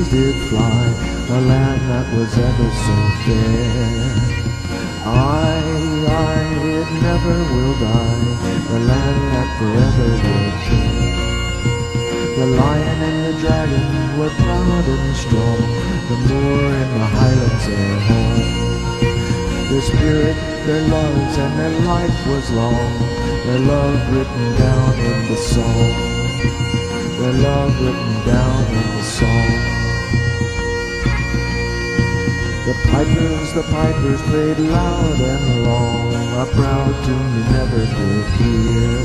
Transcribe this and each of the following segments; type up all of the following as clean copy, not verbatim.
eagles did fly, a land that was ever so fair. It never will die, the land that forever will care. The lion and the dragon were proud and strong, the moor and the highlands their home. Their spirit, their loves, and their life was long, their love written down in the song, their love written down in the song. The pipers played loud and long, a proud tune you never did hear.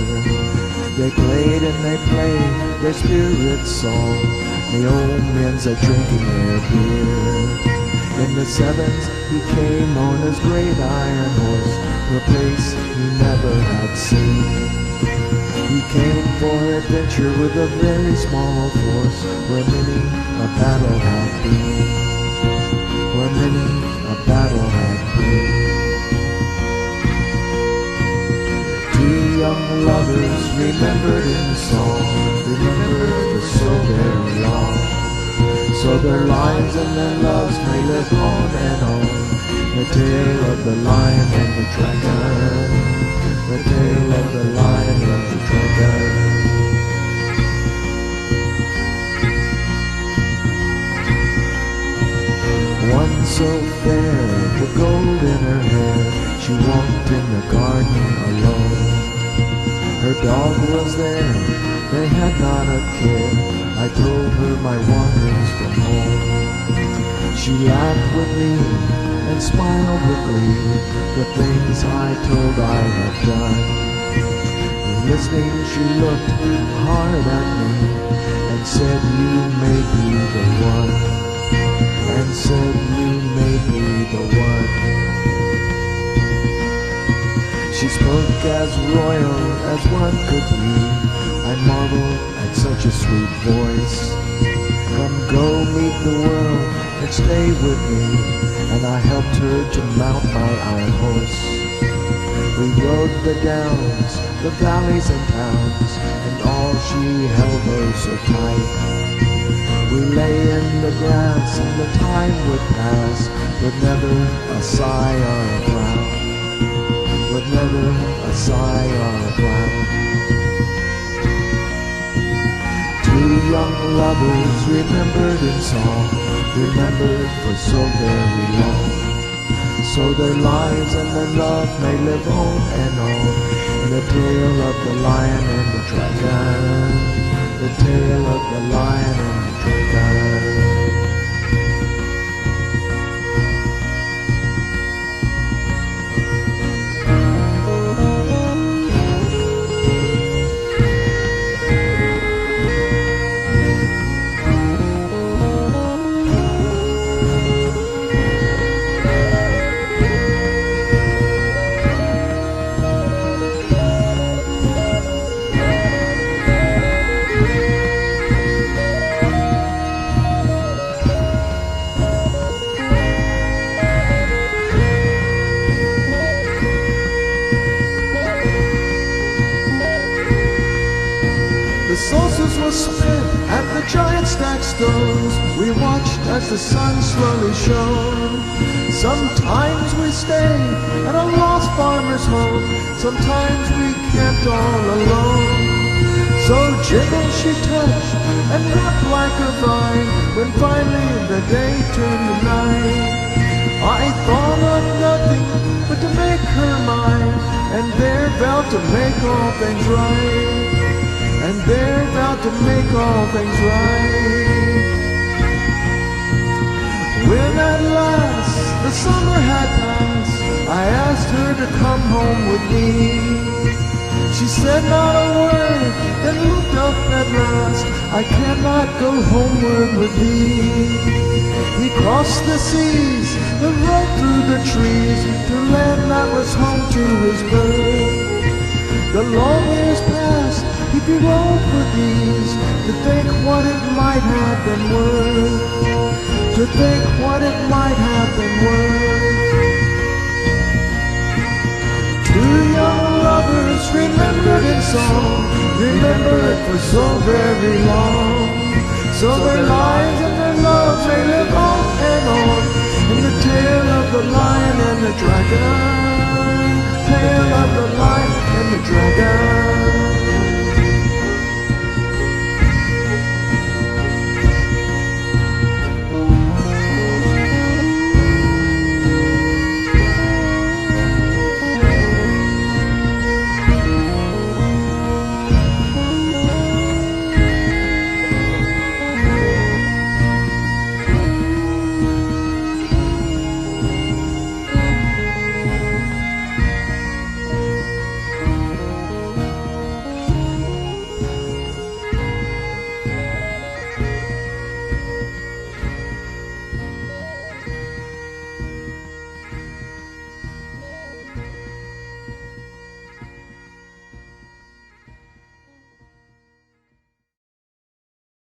They played and they played their spirit song, the old men's a drinking their beer. In the sevens he came on his great iron horse, to a place he never had seen. He came for adventure with a very small force, where many a battle had been, where many a battle had been. Two young lovers remembered in song, remembered for so very long. So their lives and their loves may live on and on, the tale of the lion and the dragon, the tale of the lion and the dragon. One so fair, with gold in her hair, she walked in the garden alone. Her dog was there, they had not a care, I told her my wanderings from home. She laughed with me and smiled with glee, the things I told I had done. And listening she looked hard at me, and said you may be the one, and said you may be the one. She spoke as royal as one could be, I marveled at such a sweet voice. Come go meet the world and stay with me, and I helped her to mount my iron horse. We rode the downs, the valleys and towns, and all she held her so tight. We lay in the grass and the time would pass, with never a sigh or a frown, with never a sigh or a frown. Two young lovers remembered in song, remembered for so very long. So their lives and their love may live on and on, in the tale of the lion and the dragon, the tale of the lion and the dragon. The solstice was spent at the giant stack stones. We watched as the sun slowly shone. Sometimes we stay at a lost farmer's home, sometimes we camped all alone. So gentle she touched and wrapped like a vine, when finally the day turned to night. I thought of nothing but to make her mine, and there vowed to make all things right, and there vowed to make all things right. When at last the summer had passed, I asked her to come home with me. She said not a word, then looked up at last. I cannot go homeward with thee. He crossed the seas, and rode through the trees, to land that was home to his birth. The long years passed, he bewailed with ease, to think what it might have been worth, to think what it might have been worth. Two young lovers remembered in song, remembered for so very long. So their lives and their and love may live on and on in the tale of the lion and the dragon. Tale of the lion and the dragon.